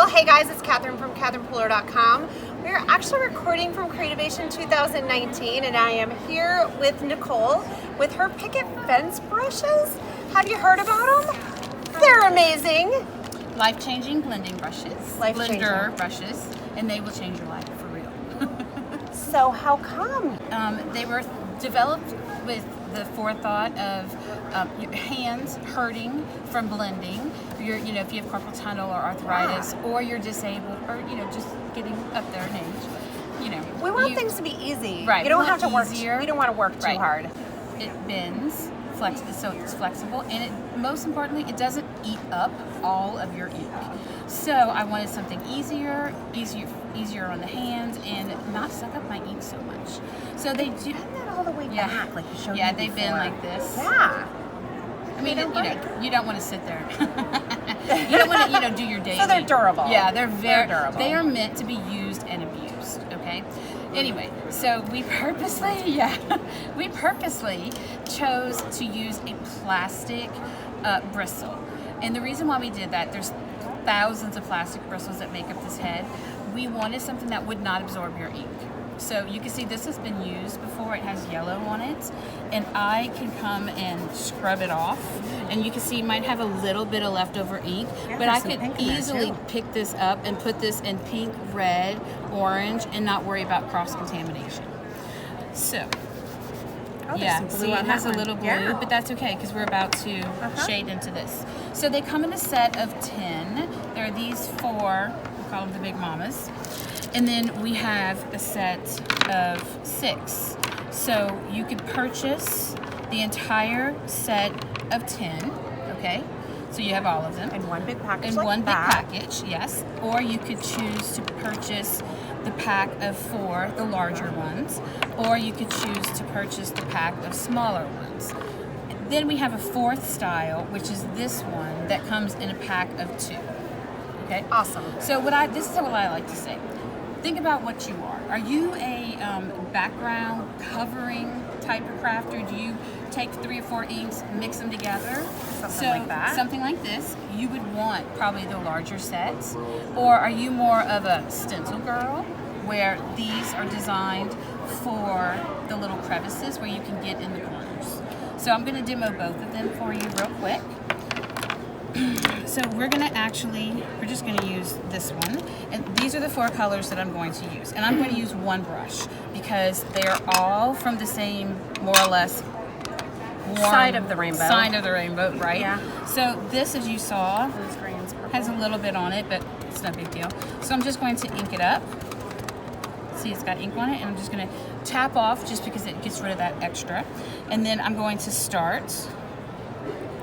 Well, hey guys, it's Catherine from CatherinePooler.com. We're actually recording from Creativation 2019, and I am here with Nicole with her Picket fence brushes. Have you heard about them? They're amazing. Life-changing blending brushes, blender brushes, and they will change your life for real. So how come? They were developed with the forethought of your hands hurting from blending. If you have carpal tunnel or arthritis, or you're disabled, or just getting up there in age. We want things to be easy. Right. You don't have to work. Easier. You don't want to work too hard. It bends, so it's flexible, and most importantly, it doesn't eat up all of your ink. So I wanted something easier on the hands, and not suck up my ink so much. So they do. Bend that all the way back, like you showed me they before. bend like this. Yeah. I mean, you don't want to sit there. You don't want to, do your daily. So they're durable. Yeah, they're very durable. They are meant to be used and abused. Okay. Anyway, so we purposely chose to use a plastic bristle, and the reason why we did that, there's thousands of plastic bristles that make up this head. We wanted something that would not absorb your ink. So you can see this has been used before. It has yellow on it, and I can come and scrub it off, and you can see it might have a little bit of leftover ink, but I could easily pick this up and put this in pink, red, orange, and not worry about cross-contamination. So see, it has a little blue, but that's okay because we're about to shade into this. So they come in a set of 10. There are these 4, we call them the big mamas. And then we have a set of 6. So you could purchase the entire set of 10, okay? So you have all of them. In one big package. In one big package, yes. Or you could choose to purchase the pack of 4, the larger ones. Or you could choose to purchase the pack of smaller ones. Then we have a 4th style, which is this one that comes in a pack of 2. Okay? Awesome. So this is what I like to say. Think about what you are. Are you a background covering type of crafter? Do you take 3 or 4 inks, mix them together? Something like that. Something like this. You would want probably the larger sets. Or are you more of a stencil girl, where these are designed for the little crevices where you can get in the corners? So I'm going to demo both of them for you real quick. So we're just going to use this one, and these are the 4 colors that I'm going to use, and I'm going to use one brush because they are all from the same, more or less, side of the rainbow, right? Yeah. So this, as you saw, has a little bit on it, but it's no big deal. So I'm just going to ink it up. See, it's got ink on it, and I'm just going to tap off just because it gets rid of that extra, and then I'm going to start.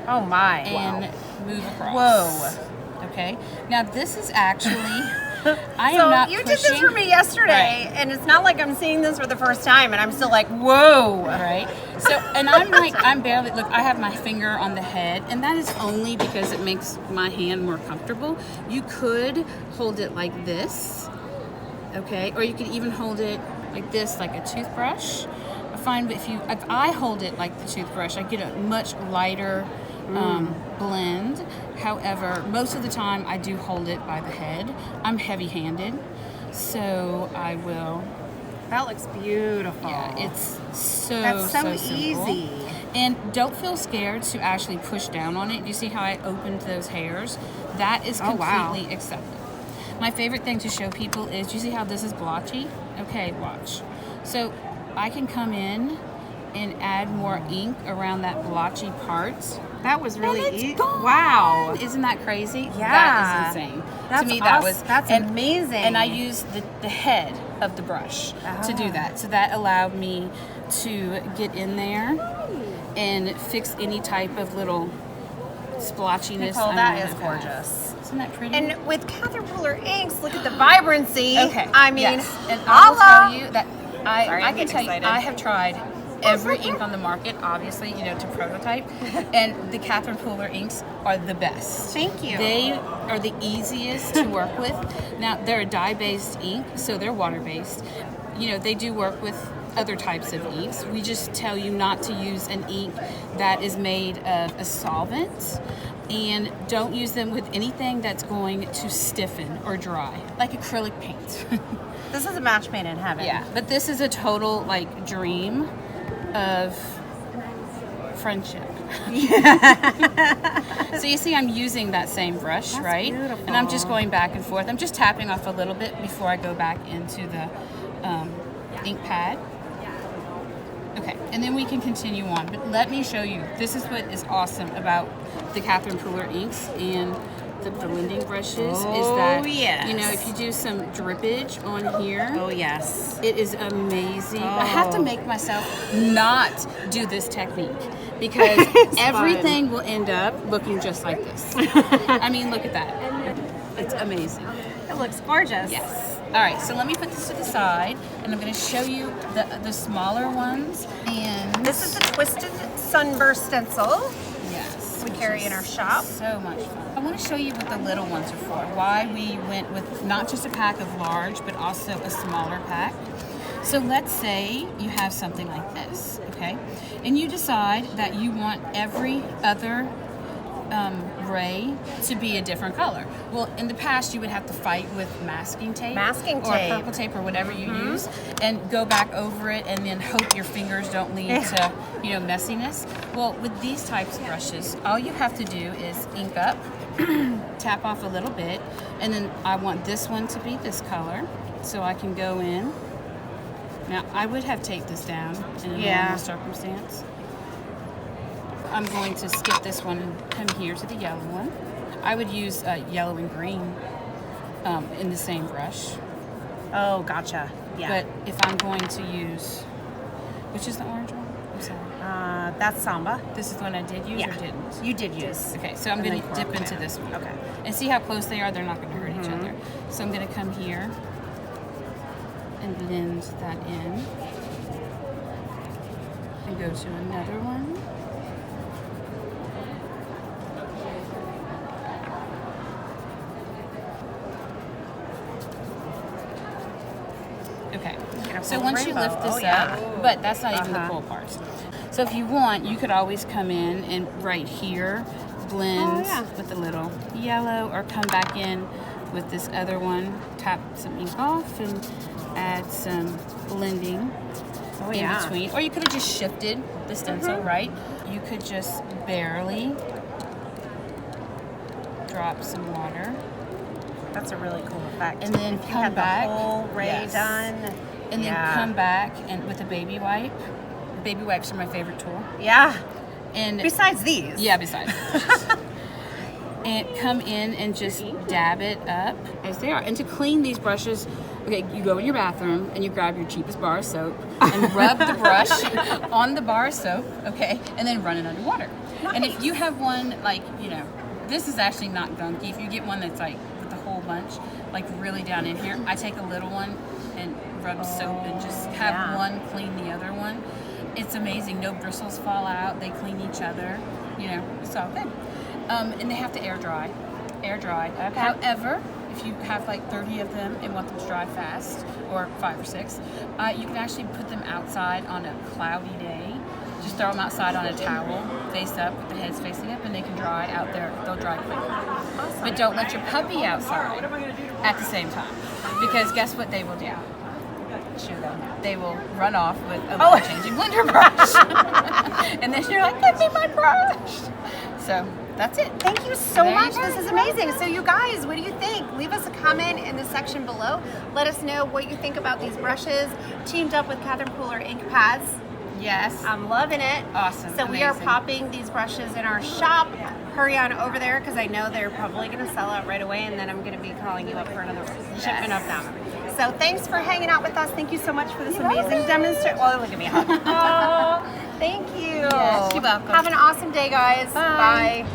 Oh my! And move across. Whoa. Okay. Now this is actually. I am so not you pushing. did this for me yesterday, and it's not like I'm seeing this for the first time, and I'm still like, whoa! Right. So, and I'm barely. Look, I have my finger on the head, and that is only because it makes my hand more comfortable. You could hold it like this, okay, or you could even hold it like this, like a toothbrush. I find if I hold it like the toothbrush, I get a much lighter blend. However, most of the time I do hold it by the head. I'm heavy-handed, so I will. That looks beautiful. Yeah, it's so simple. easy. And don't feel scared to actually push down on it. Do you see how I opened those hairs? That is completely acceptable. My favorite thing to show people is, do you see how this is blotchy? Okay, watch. So I can come in and add more ink around that blotchy part. That was really easy. Wow. Isn't that crazy? Yeah. That is insane. That's to me, that's amazing. And I used the head of the brush to do that. So that allowed me to get in there and fix any type of little splotchiness. Nicole, that is gorgeous. Isn't that pretty? And with Catherine Pooler inks, look at the vibrancy. Okay. I mean, yes. And I will tell you that I can tell excited. you, I have tried every ink on the market, obviously, to prototype, and the Catherine Pooler inks are the best. Thank you. They are the easiest to work with. Now, they're a dye-based ink, so they're water-based. They do work with other types of inks. We just tell you not to use an ink that is made of a solvent. And don't use them with anything that's going to stiffen or dry, like acrylic paint. This is a match made in heaven. Yeah, but this is a total like dream of friendship. So you see I'm using that same brush, That's right? beautiful. And I'm just going back and forth. I'm just tapping off a little bit before I go back into the ink pad. Okay, and then we can continue on. But let me show you. This is what is awesome about the Catherine Pooler inks and the blending brushes is that, yes. you know, if you do some drippage on here, Oh, yes. it is amazing. I have to make myself not do this technique because everything will end up looking just like this. I mean, look at that. It's amazing. It looks gorgeous. Yes. All right, so let me put this to the side, and I'm going to show you the smaller ones. And This is the Twisted Sunburst stencil yes, we carry in our shop. so much fun. I want to show you what the little ones are for. Why we went with not just a pack of large, but also a smaller pack. So let's say you have something like this, okay? And you decide that you want every other ray to be a different color. Well, in the past, you would have to fight with masking tape. Masking or tape. purple tape or whatever you use, and go back over it and then hope your fingers don't lead to, you know, messiness. Well, with these types of brushes, all you have to do is ink up, tap off a little bit, and then I want this one to be this color, so I can go in. Now, I would have taped this down in a normal circumstance. I'm going to skip this one and come here to the yellow one. I would use yellow and green in the same brush. Oh, gotcha. Yeah. But if I'm going to use, which is the orange one? I'm sorry. That's Samba. This is the one I did use or didn't? You did use. Okay, so I'm And going then to dip coral, into yeah. this one. Okay. And see how close they are? They're not going to hurt each other. So I'm going to come here and blend that in. And go to another one. Okay, so full once you rainbow. lift this Oh, yeah. up, but that's not even the cool part. So if you want, you could always come in and right here blend with a little yellow, or come back in with this other one, tap some ink off and add some blending in between. Or you could have just shifted the stencil, right? You could just barely drop some water. That's a really cool effect. And then if you come had back. the whole ray done. And then come back and with a baby wipe. Baby wipes are my favorite tool. Yeah. And besides these. yeah, besides. And come in and just dab it up as they are. And to clean these brushes, okay, you go in your bathroom and you grab your cheapest bar of soap and rub the brush on the bar of soap, okay, and then run it under water. Nice. And if you have one, like, you know, this is actually not gunky. If you get one that's like with a whole bunch, like really down in here, I take a little one and rub soap and just have one clean the other one. It's amazing. No bristles fall out. They clean each other. You know, it's all good. And they have to air dry. Air dry. Okay. However, if you have like 30 of them and want them to dry fast, or 5 or 6, you can actually put them outside on a cloudy day. Just throw them outside on a towel, face up, with the heads facing up, and they can dry out there. They'll dry quickly. Awesome. But don't let your puppy outside at the same time, because guess what they will do? They will run off with a changing blender brush. And then you're like, give me my brush. So that's it. Thank you so much. This is amazing. So you guys, what do you think? Leave us a comment in the section below. Let us know what you think about these brushes, teamed up with Catherine Pooler ink pads. Yes. I'm loving it. Awesome. So we are popping these brushes in our shop. Hurry on over there because I know they're probably going to sell out right away, and then I'm going to be calling you up for another shipment of them. So thanks for hanging out with us. Thank you so much for this amazing demonstration. Well, look at me. Oh, thank you. Yes, you're welcome. Have an awesome day, guys. Bye.